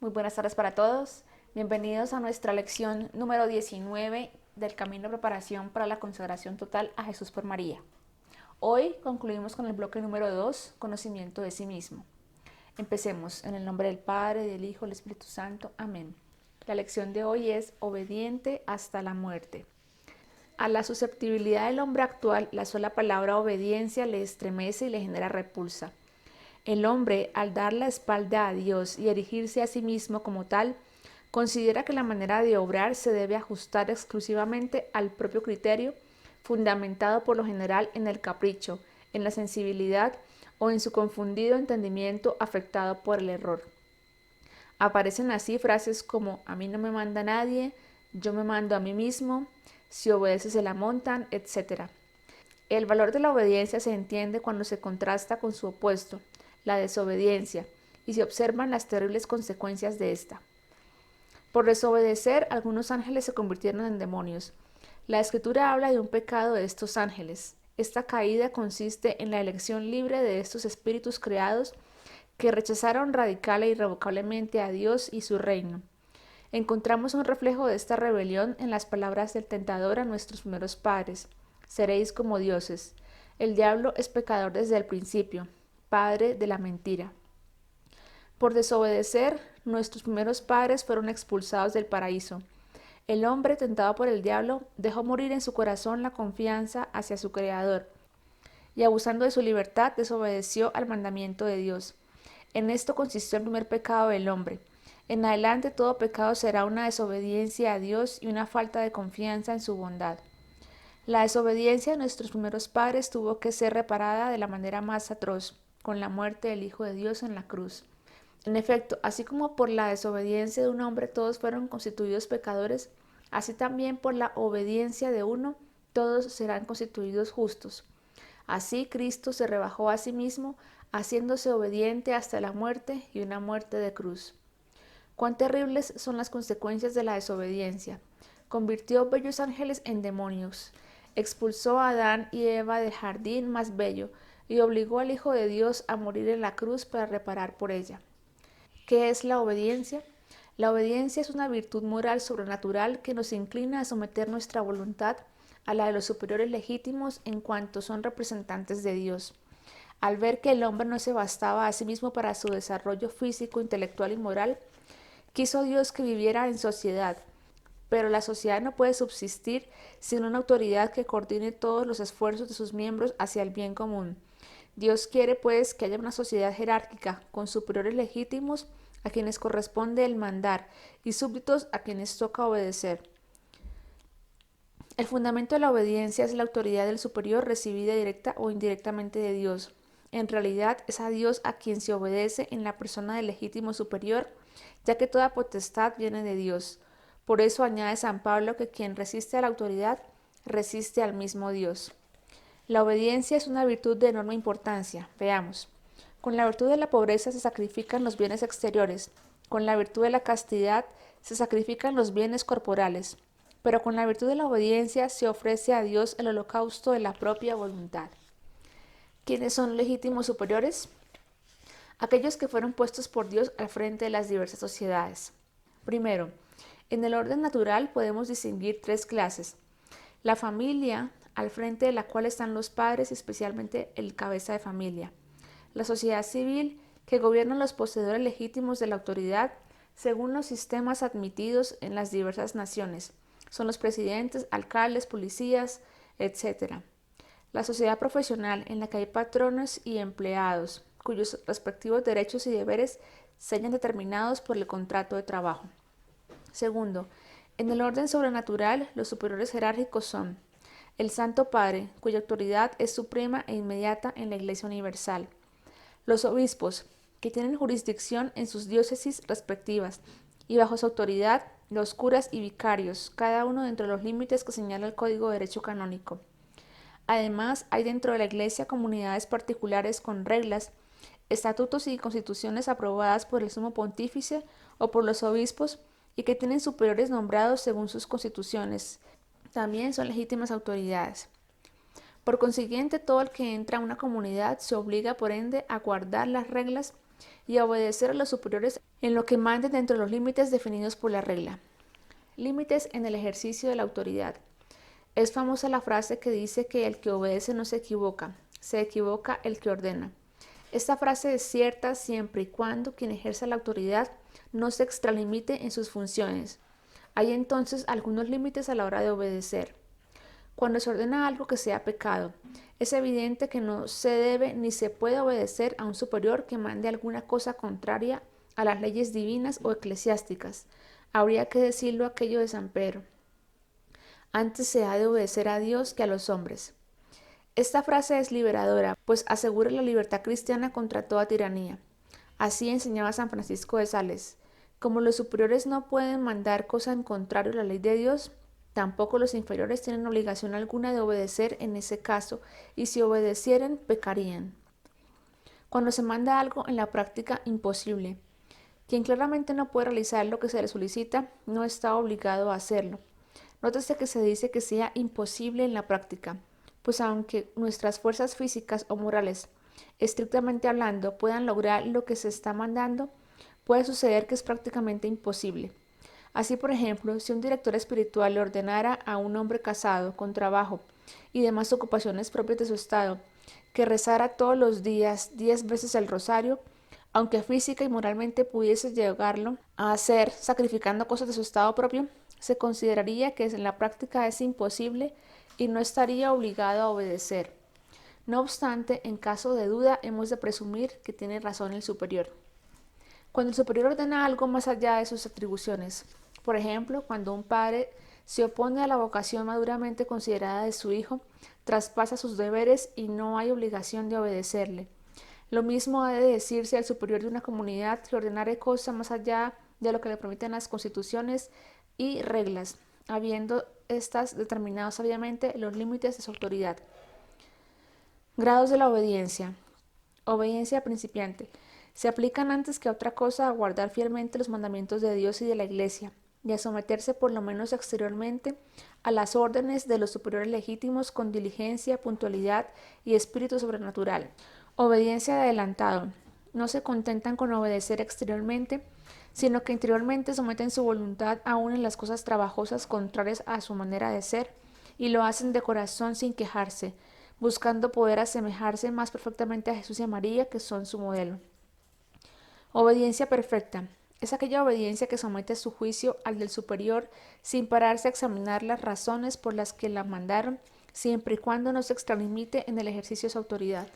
Muy buenas tardes para todos. Bienvenidos a nuestra lección número 19 del camino de preparación para la consagración total a Jesús por María. Hoy concluimos con el bloque número 2, conocimiento de sí mismo. Empecemos en el nombre del Padre, del Hijo y del Espíritu Santo. Amén. La lección de hoy es obediente hasta la muerte. A la susceptibilidad del hombre actual, la sola palabra obediencia le estremece y le genera repulsa. El hombre, al dar la espalda a Dios y erigirse a sí mismo como tal, considera que la manera de obrar se debe ajustar exclusivamente al propio criterio, fundamentado por lo general en el capricho, en la sensibilidad o en su confundido entendimiento afectado por el error. Aparecen así frases como a mí no me manda nadie, yo me mando a mí mismo, si obedeces se la montan, etc. El valor de la obediencia se entiende cuando se contrasta con su opuesto, la desobediencia, y se observan las terribles consecuencias de esta. Por desobedecer, algunos ángeles se convirtieron en demonios. La Escritura habla de un pecado de estos ángeles. Esta caída consiste en la elección libre de estos espíritus creados que rechazaron radical e irrevocablemente a Dios y su reino. Encontramos un reflejo de esta rebelión en las palabras del tentador a nuestros primeros padres. Seréis como dioses. El diablo es pecador desde el principio, padre de la mentira. Por desobedecer, nuestros primeros padres fueron expulsados del paraíso. El hombre, tentado por el diablo, dejó morir en su corazón la confianza hacia su Creador, y abusando de su libertad, desobedeció al mandamiento de Dios. En esto consistió el primer pecado del hombre. En adelante todo pecado será una desobediencia a Dios y una falta de confianza en su bondad. La desobediencia de nuestros primeros padres tuvo que ser reparada de la manera más atroz, con la muerte del Hijo de Dios en la cruz. En efecto, así como por la desobediencia de un hombre todos fueron constituidos pecadores, así también por la obediencia de uno todos serán constituidos justos. Así Cristo se rebajó a sí mismo, haciéndose obediente hasta la muerte y una muerte de cruz. Cuán terribles son las consecuencias de la desobediencia. Convirtió bellos ángeles en demonios, expulsó a Adán y Eva del jardín más bello y obligó al Hijo de Dios a morir en la cruz para reparar por ella. ¿Qué es la obediencia? La obediencia es una virtud moral sobrenatural que nos inclina a someter nuestra voluntad a la de los superiores legítimos en cuanto son representantes de Dios. Al ver que el hombre no se bastaba a sí mismo para su desarrollo físico, intelectual y moral, quiso Dios que viviera en sociedad, pero la sociedad no puede subsistir sin una autoridad que coordine todos los esfuerzos de sus miembros hacia el bien común. Dios quiere, pues, que haya una sociedad jerárquica, con superiores legítimos a quienes corresponde el mandar y súbditos a quienes toca obedecer. El fundamento de la obediencia es la autoridad del superior recibida directa o indirectamente de Dios. En realidad es a Dios a quien se obedece en la persona del legítimo superior, ya que toda potestad viene de Dios. Por eso añade San Pablo que quien resiste a la autoridad resiste al mismo Dios. La obediencia es una virtud de enorme importancia. Veamos. Con la virtud de la pobreza se sacrifican los bienes exteriores. Con la virtud de la castidad se sacrifican los bienes corporales. Pero con la virtud de la obediencia se ofrece a Dios el holocausto de la propia voluntad. ¿Quiénes son legítimos superiores? Aquellos que fueron puestos por Dios al frente de las diversas sociedades. Primero, en el orden natural podemos distinguir tres clases. La familia, al frente de la cual están los padres, especialmente el cabeza de familia. La sociedad civil, que gobiernan los poseedores legítimos de la autoridad según los sistemas admitidos en las diversas naciones. Son los presidentes, alcaldes, policías, etc. La sociedad profesional, en la que hay patronos y empleados, cuyos respectivos derechos y deberes se hallan determinados por el contrato de trabajo. Segundo, en el orden sobrenatural, los superiores jerárquicos son el Santo Padre, cuya autoridad es suprema e inmediata en la Iglesia Universal; los obispos, que tienen jurisdicción en sus diócesis respectivas, y bajo su autoridad los curas y vicarios, cada uno dentro de los límites que señala el Código de Derecho Canónico. Además, hay dentro de la Iglesia comunidades particulares con reglas, estatutos y constituciones aprobadas por el Sumo Pontífice o por los obispos y que tienen superiores nombrados según sus constituciones. También son legítimas autoridades. Por consiguiente, todo el que entra a una comunidad se obliga, por ende, a guardar las reglas y a obedecer a los superiores en lo que manden dentro de los límites definidos por la regla. Límites en el ejercicio de la autoridad. Es famosa la frase que dice que el que obedece no se equivoca el que ordena. Esta frase es cierta siempre y cuando quien ejerza la autoridad no se extralimite en sus funciones. Hay entonces algunos límites a la hora de obedecer. Cuando se ordena algo que sea pecado, es evidente que no se debe ni se puede obedecer a un superior que mande alguna cosa contraria a las leyes divinas o eclesiásticas. Habría que decirlo aquello de San Pedro. Antes se ha de obedecer a Dios que a los hombres. Esta frase es liberadora, pues asegura la libertad cristiana contra toda tiranía. Así enseñaba San Francisco de Sales. Como los superiores no pueden mandar cosa en contrario a la ley de Dios, tampoco los inferiores tienen obligación alguna de obedecer en ese caso, y si obedecieren, pecarían. Cuando se manda algo en la práctica imposible, quien claramente no puede realizar lo que se le solicita, no está obligado a hacerlo. Nótese que se dice que sea imposible en la práctica, pues aunque nuestras fuerzas físicas o morales, estrictamente hablando, puedan lograr lo que se está mandando, puede suceder que es prácticamente imposible. Así, por ejemplo, si un director espiritual le ordenara a un hombre casado, con trabajo y demás ocupaciones propias de su estado, que rezara todos los días 10 veces el rosario, aunque física y moralmente pudiese llegarlo a hacer sacrificando cosas de su estado propio, se consideraría que en la práctica es imposible y no estaría obligado a obedecer. No obstante, en caso de duda, hemos de presumir que tiene razón el superior. Cuando el superior ordena algo más allá de sus atribuciones, por ejemplo, cuando un padre se opone a la vocación maduramente considerada de su hijo, traspasa sus deberes y no hay obligación de obedecerle. Lo mismo ha de decirse al superior de una comunidad que ordenare cosas más allá de lo que le permiten las constituciones y reglas, habiendo estas determinado sabiamente los límites de su autoridad. Grados de la obediencia. Obediencia principiante. Se aplican antes que a otra cosa a guardar fielmente los mandamientos de Dios y de la Iglesia, y a someterse por lo menos exteriormente a las órdenes de los superiores legítimos con diligencia, puntualidad y espíritu sobrenatural. Obediencia de adelantado. No se contentan con obedecer exteriormente, sino que interiormente someten su voluntad aún en las cosas trabajosas contrarias a su manera de ser, y lo hacen de corazón sin quejarse, buscando poder asemejarse más perfectamente a Jesús y a María, que son su modelo. Obediencia perfecta. Es aquella obediencia que somete su juicio al del superior sin pararse a examinar las razones por las que la mandaron, siempre y cuando no se extralimite en el ejercicio de su autoridad.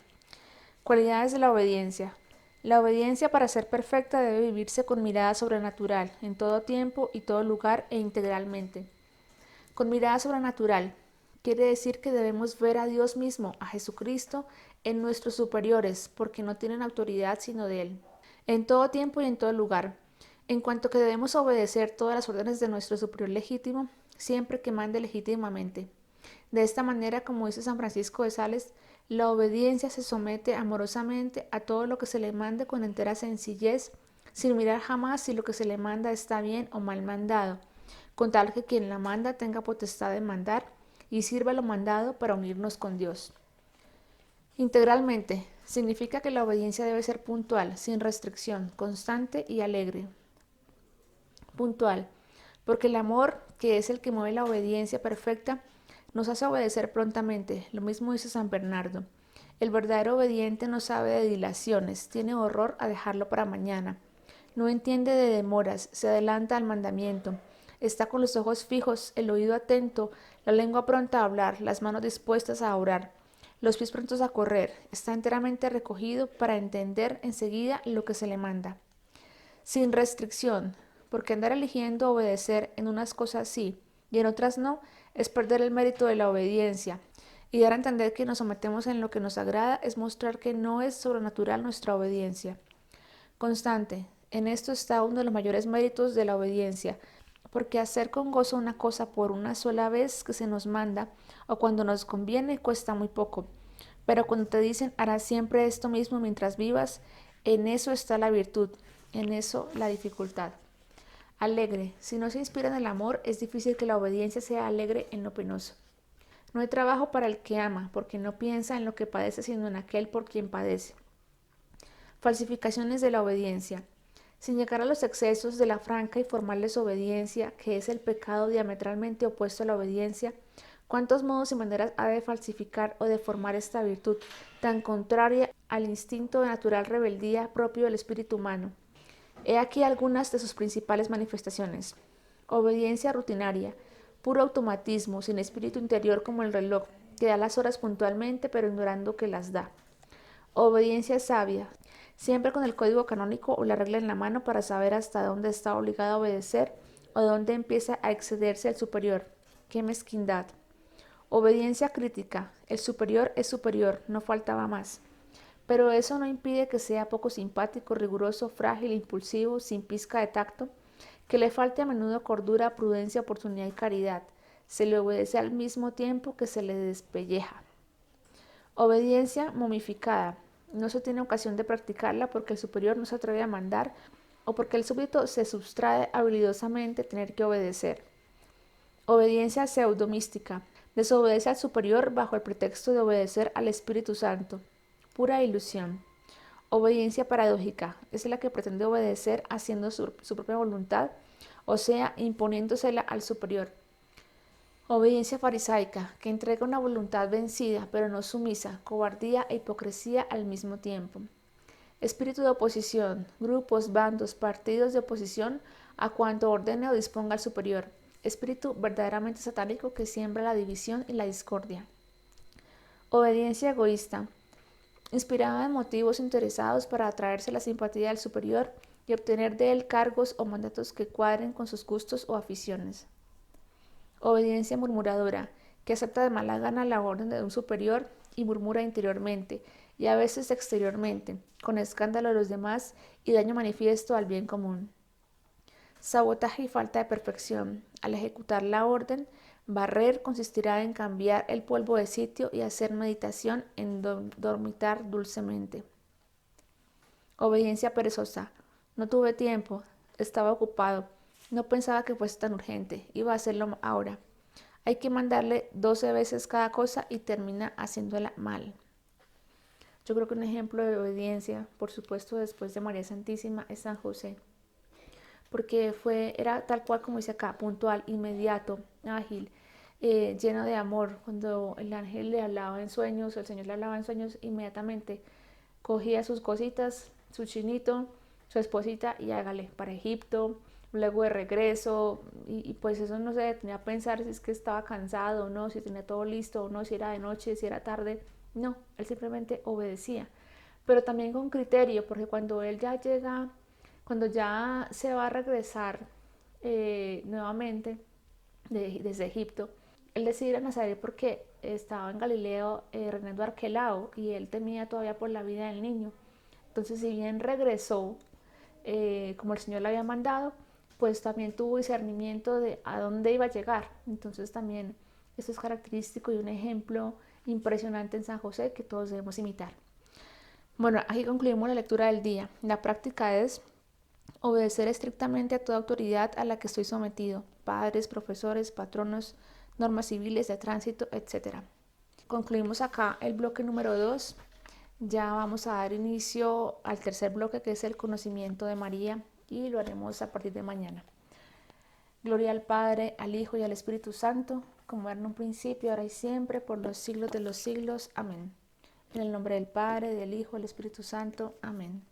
Cualidades de la obediencia. La obediencia, para ser perfecta, debe vivirse con mirada sobrenatural, en todo tiempo y todo lugar e integralmente. Con mirada sobrenatural quiere decir que debemos ver a Dios mismo, a Jesucristo, en nuestros superiores, porque no tienen autoridad sino de Él. En todo tiempo y en todo lugar. En cuanto que debemos obedecer todas las órdenes de nuestro superior legítimo, siempre que mande legítimamente. De esta manera, como dice San Francisco de Sales, la obediencia se somete amorosamente a todo lo que se le mande con entera sencillez, sin mirar jamás si lo que se le manda está bien o mal mandado, con tal que quien la manda tenga potestad de mandar y sirva lo mandado para unirnos con Dios. Integralmente, significa que la obediencia debe ser puntual, sin restricción, constante y alegre. Puntual, porque el amor, que es el que mueve la obediencia perfecta, nos hace obedecer prontamente. Lo mismo dice San Bernardo. El verdadero obediente no sabe de dilaciones, tiene horror a dejarlo para mañana. No entiende de demoras, se adelanta al mandamiento. Está con los ojos fijos, el oído atento, la lengua pronta a hablar, las manos dispuestas a orar, los pies prontos a correr. Está enteramente recogido para entender enseguida lo que se le manda. Sin restricción, porque andar eligiendo obedecer en unas cosas sí y en otras no, es perder el mérito de la obediencia, y dar a entender que nos sometemos en lo que nos agrada es mostrar que no es sobrenatural nuestra obediencia. Constante, en esto está uno de los mayores méritos de la obediencia, porque hacer con gozo una cosa por una sola vez que se nos manda, o cuando nos conviene, cuesta muy poco. Pero cuando te dicen harás siempre esto mismo mientras vivas, en eso está la virtud, en eso la dificultad. Alegre. Si no se inspira en el amor, es difícil que la obediencia sea alegre en lo penoso. No hay trabajo para el que ama, porque no piensa en lo que padece, sino en aquel por quien padece. Falsificaciones de la obediencia. Sin llegar a los excesos de la franca y formal desobediencia, que es el pecado diametralmente opuesto a la obediencia, ¿cuántos modos y maneras ha de falsificar o deformar esta virtud tan contraria al instinto de natural rebeldía propio del espíritu humano? He aquí algunas de sus principales manifestaciones. Obediencia rutinaria, puro automatismo, sin espíritu interior como el reloj, que da las horas puntualmente pero ignorando que las da. Obediencia sabia, siempre con el código canónico o la regla en la mano para saber hasta dónde está obligado a obedecer o dónde empieza a excederse el superior. ¡Qué mezquindad! Obediencia crítica, el superior es superior, no faltaba más. Pero eso no impide que sea poco simpático, riguroso, frágil, impulsivo, sin pizca de tacto, que le falte a menudo cordura, prudencia, oportunidad y caridad. Se le obedece al mismo tiempo que se le despelleja. Obediencia momificada. No se tiene ocasión de practicarla porque el superior no se atreve a mandar o porque el súbdito se sustrae habilidosamente tener que obedecer. Obediencia pseudomística. Desobedece al superior bajo el pretexto de obedecer al Espíritu Santo. Pura ilusión. Obediencia paradójica. Es la que pretende obedecer haciendo su propia voluntad, o sea, imponiéndosela al superior. Obediencia farisaica, que entrega una voluntad vencida, pero no sumisa, cobardía e hipocresía al mismo tiempo. Espíritu de oposición, grupos, bandos, partidos de oposición a cuanto ordene o disponga el superior. Espíritu verdaderamente satánico que siembra la división y la discordia. Obediencia egoísta, inspirada en motivos interesados para atraerse la simpatía del superior y obtener de él cargos o mandatos que cuadren con sus gustos o aficiones. Obediencia murmuradora, que acepta de mala gana la orden de un superior y murmura interiormente y a veces exteriormente, con escándalo de los demás y daño manifiesto al bien común. Sabotaje y falta de perfección. Al ejecutar la orden, barrer consistirá en cambiar el polvo de sitio y hacer meditación en dormitar dulcemente. Obediencia perezosa. No tuve tiempo, estaba ocupado, no pensaba que fuese tan urgente, iba a hacerlo ahora. Hay que mandarle 12 veces cada cosa y termina haciéndola mal. Yo creo que un ejemplo de obediencia, por supuesto después de María Santísima, es San José. Porque era tal cual como dice acá, puntual, inmediato, ágil, lleno de amor. Cuando el ángel le hablaba en sueños, el Señor le hablaba en sueños, inmediatamente cogía sus cositas, su chinito, su esposita y hágale para Egipto, luego de regreso, y pues eso no se detenía a pensar si es que estaba cansado o no, si tenía todo listo o no, si era de noche, si era tarde, no, él simplemente obedecía, pero también con criterio, porque cuando él ya llega, cuando ya se va a regresar nuevamente desde Egipto, él decide ir a Nazaret porque estaba en Galileo reinando Arquelao y él temía todavía por la vida del niño. Entonces, si bien regresó como el Señor le había mandado, pues también tuvo discernimiento de a dónde iba a llegar. Entonces también esto es característico y un ejemplo impresionante en San José que todos debemos imitar. Bueno, aquí concluimos la lectura del día. La práctica es obedecer estrictamente a toda autoridad a la que estoy sometido, padres, profesores, patronos, normas civiles de tránsito, etc. Concluimos acá el bloque número 2. Ya vamos a dar inicio al tercer bloque, que es el conocimiento de María, y lo haremos a partir de mañana. Gloria al Padre, al Hijo y al Espíritu Santo, como era en un principio, ahora y siempre, por los siglos de los siglos. Amén. En el nombre del Padre, del Hijo y del Espíritu Santo. Amén.